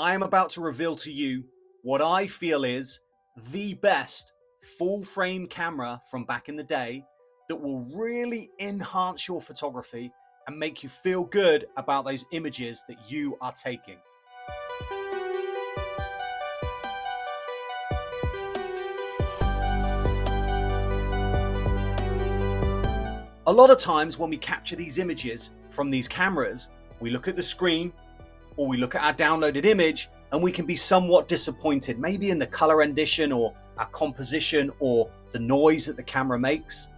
I am about to reveal to you what I feel is the best full frame camera from back in the day that will really enhance your photography and make you feel good about those images that you are taking. A lot of times when we capture these images from these cameras, we look at the screen or we look at our downloaded image and we can be somewhat disappointed, maybe in the color rendition or our composition or the noise that the camera makes.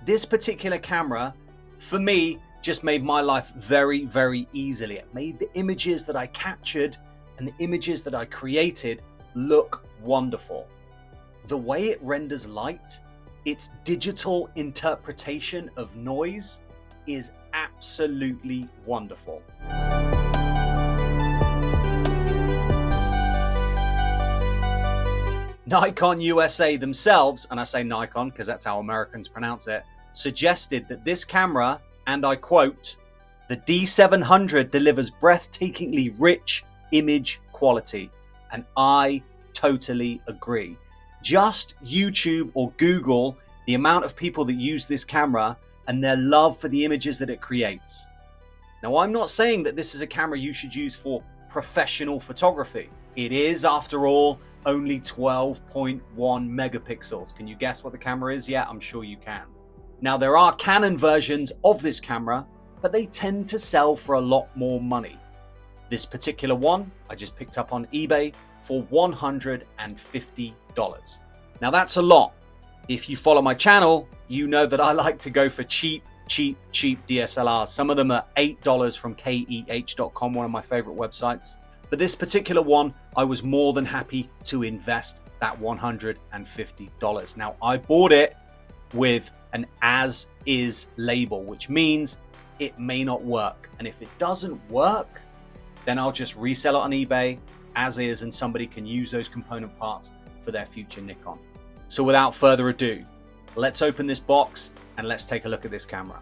This particular camera, for me, just made my life very, very easily. It made the images that I captured and the images that I created look wonderful. The way it renders light, its digital interpretation of noise is absolutely wonderful. Nikon USA themselves, and I say Nikon because that's how Americans pronounce it, suggested that this camera, and I quote, "The D700 delivers breathtakingly rich image quality," and I totally agree. Just YouTube or Google the amount of people that use this camera and their love for the images that it creates. Now, I'm not saying that this is a camera you should use for professional photography. It is, after all, only 12.1 megapixels. Can you guess what the camera is? Yeah, I'm sure you can. Now, there are Canon versions of this camera, but they tend to sell for a lot more money. This particular one I just picked up on eBay for $150. Now, that's a lot. If you follow my channel, you know that I like to go for cheap DSLRs. Some of them are $8 from keh.com, one of my favorite websites. But this particular one, I was more than happy to invest that $150. Now, I bought it with an as is label, which means it may not work. And if it doesn't work, then I'll just resell it on eBay as is, and somebody can use those component parts for their future Nikon. So without further ado, let's open this box and let's take a look at this camera.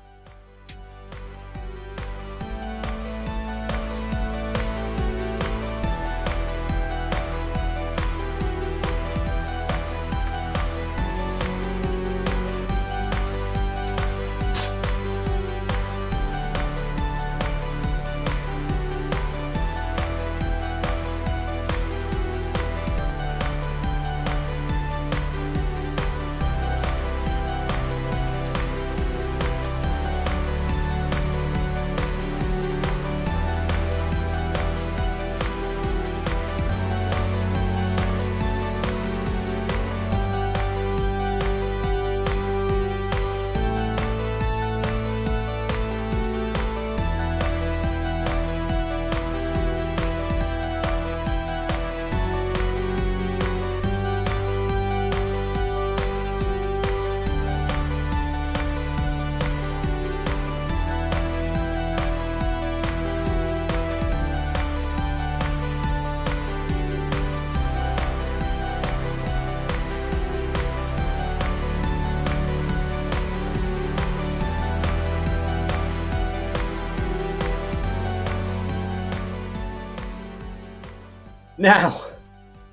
Now,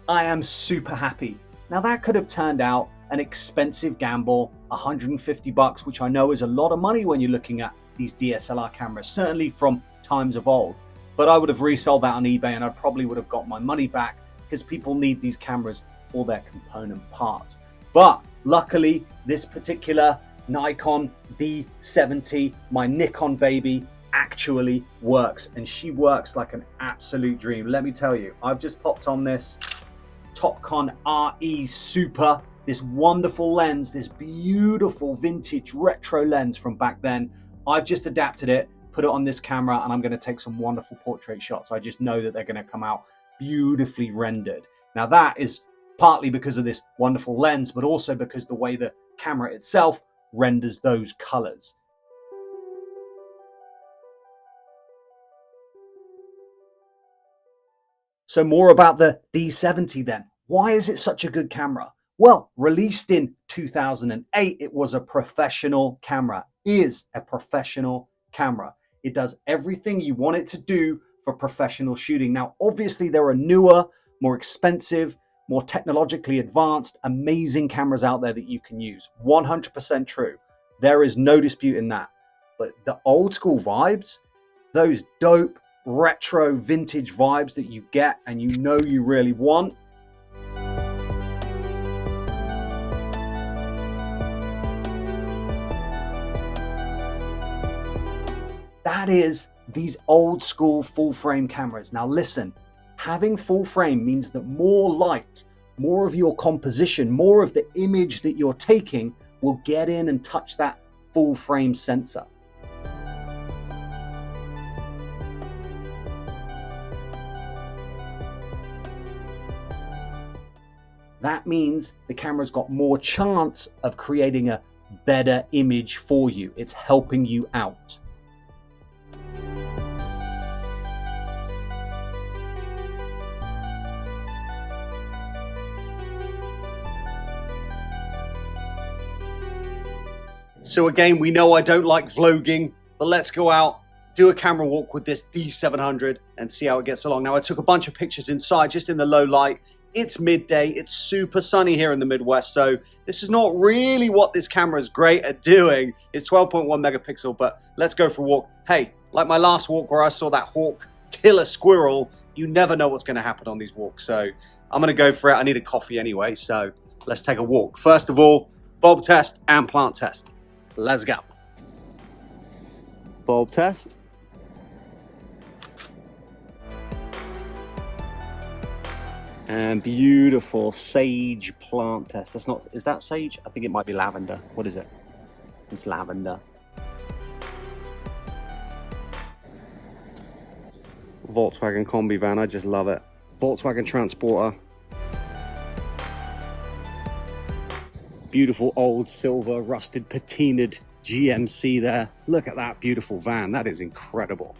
I am super happy. Now, that could have turned out an expensive gamble, $150, which I know is a lot of money when you're looking at these DSLR cameras, certainly from times of old. But I would have resold that on eBay and I probably would have got my money back because people need these cameras for their component parts. But luckily, this particular Nikon D700, my Nikon baby, actually works, and she works like an absolute dream. Let me tell you, I've just popped on this Topcon RE Super, this wonderful lens, this beautiful vintage retro lens from back then. I've just adapted it, put it on this camera, and I'm going to take some wonderful portrait shots. I just know that they're going to come out beautifully rendered. Now, that is partly because of this wonderful lens, but also because the way the camera itself renders those colors. So more about the D700 then. Why is it such a good camera? Well, released in 2008, it was a professional camera, is a professional camera. It does everything you want it to do for professional shooting. Now, obviously there are newer, more expensive, more technologically advanced, amazing cameras out there that you can use. 100% true. There is no dispute in that. But the old school vibes, those dope, retro, vintage vibes that you get and you know you really want, that is these old school full frame cameras. Now listen, having full frame means that more light, more of your composition, more of the image that you're taking will get in and touch that full frame sensor. That means the camera's got more chance of creating a better image for you. It's helping you out. So again, we know I don't like vlogging, but let's go out, do a camera walk with this D700 and see how it gets along. Now I took a bunch of pictures inside, just in the low light. It's midday, it's super sunny here in the Midwest, so this is not really what this camera is great at doing. It's 12.1 megapixel, but let's go for a walk. Hey, like my last walk where I saw that hawk kill a squirrel, you never know what's gonna happen on these walks. So I'm gonna go for it. I need a coffee anyway, so let's take a walk. First of all, bulb test and plant test. Let's go. Bulb test. And beautiful sage plant test. That's not, is that sage? I think it might be lavender. What is it? It's lavender. Volkswagen combi van, I just love it. Volkswagen Transporter. Beautiful old silver rusted patinaed GMC there. Look at that beautiful van. That is incredible.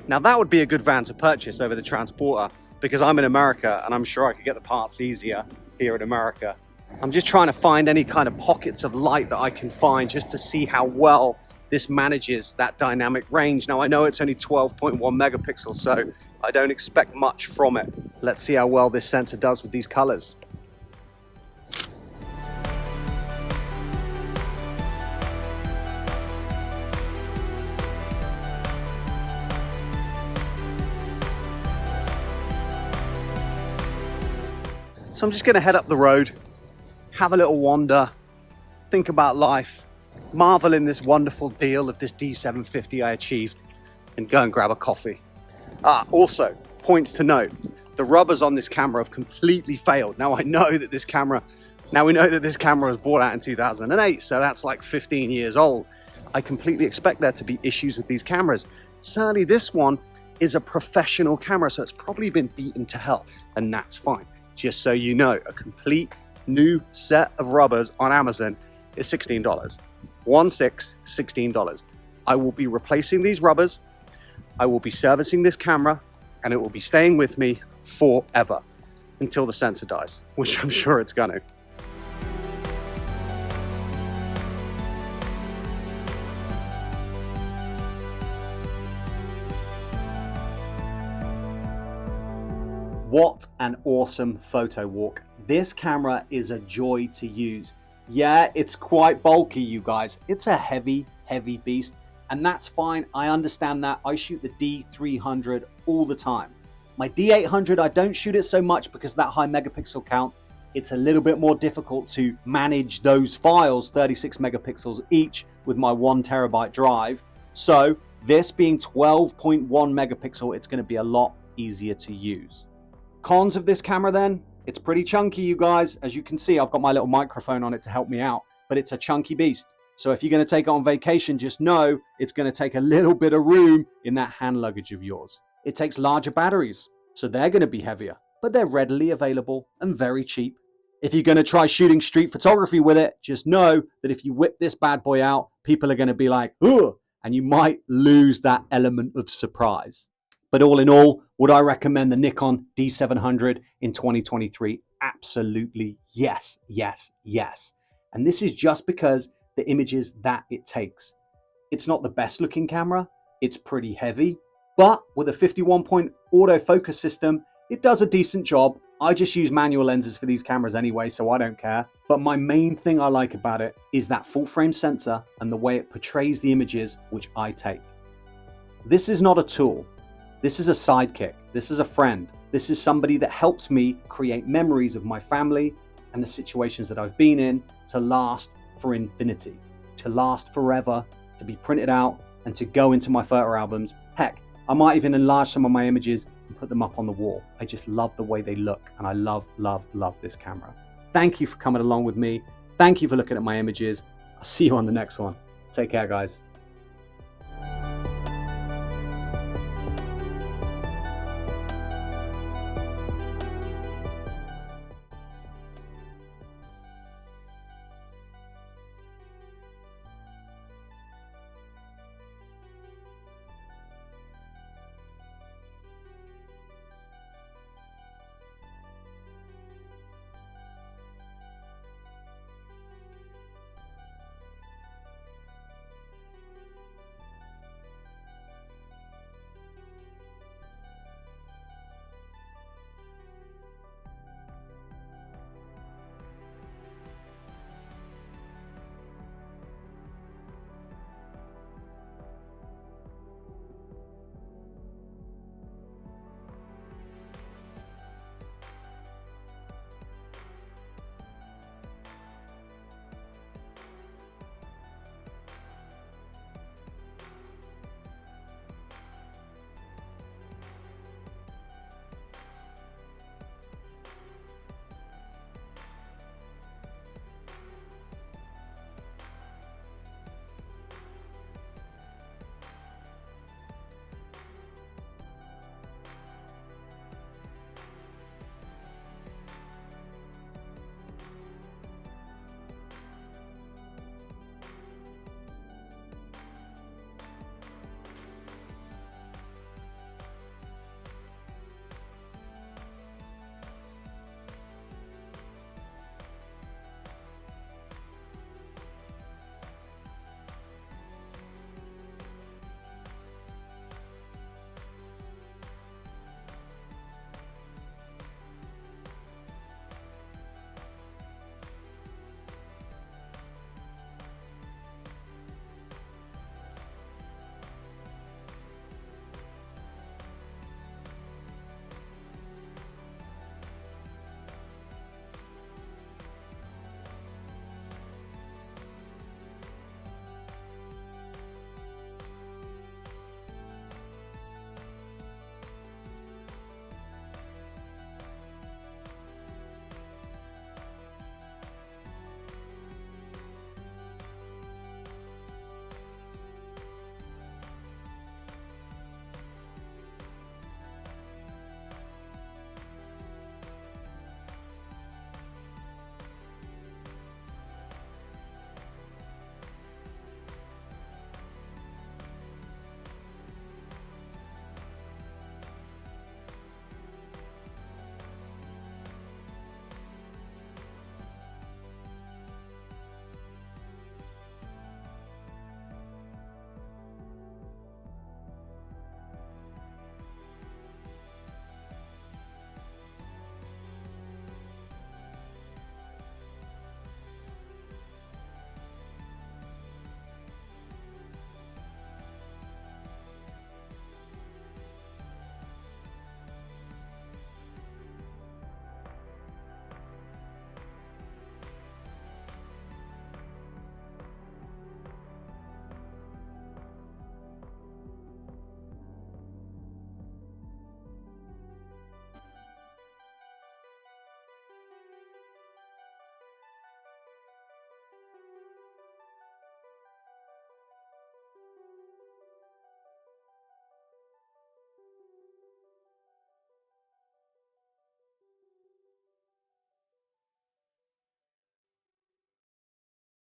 Now that would be a good van to purchase over the Transporter because I'm in America and I'm sure I could get the parts easier here in America. I'm just trying to find any kind of pockets of light that I can find just to see how well this manages that dynamic range. Now I know it's only 12.1 megapixels, so I don't expect much from it. Let's see how well this sensor does with these colors. So I'm just gonna head up the road, have a little wander, think about life, marvel in this wonderful deal of this D750 I achieved, and go and grab a coffee. Also, points to note, the rubbers on this camera have completely failed. Now we know that this camera was bought out in 2008, so that's like 15 years old. I completely expect there to be issues with these cameras. Certainly this one is a professional camera, so it's probably been beaten to hell, and that's fine. Just so you know, a complete new set of rubbers on Amazon is $16. $16. I will be replacing these rubbers. I will be servicing this camera and it will be staying with me forever until the sensor dies, which I'm sure it's gonna. What an awesome photo walk. This camera is a joy to use. Yeah, it's quite bulky, you guys. It's a heavy, heavy beast. And that's fine, I understand that. I shoot the D300 all the time. My D800, I don't shoot it so much because of that high megapixel count. It's a little bit more difficult to manage those files, 36 megapixels each, with my 1 terabyte drive. So this being 12.1 megapixel, it's gonna be a lot easier to use. Cons of this camera then, it's pretty chunky, you guys. As you can see, I've got my little microphone on it to help me out, but it's a chunky beast. So if you're going to take it on vacation, just know it's going to take a little bit of room in that hand luggage of yours. It takes larger batteries, so they're going to be heavier, but they're readily available and very cheap. If you're going to try shooting street photography with it, just know that if you whip this bad boy out, people are going to be like, ugh, and you might lose that element of surprise. But all in all, would I recommend the Nikon D700 in 2023? Absolutely yes, yes, yes. And this is just because the images that it takes. It's not the best looking camera, it's pretty heavy, but with a 51-point autofocus system, it does a decent job. I just use manual lenses for these cameras anyway, so I don't care. But my main thing I like about it is that full frame sensor and the way it portrays the images which I take. This is not a tool. This is a sidekick. This is a friend. This is somebody that helps me create memories of my family and the situations that I've been in to last for infinity, to last forever, to be printed out and to go into my photo albums. Heck, I might even enlarge some of my images and put them up on the wall. I just love the way they look, and I love this camera. Thank you for coming along with me. Thank you for looking at my images. I'll see you on the next one. Take care, guys.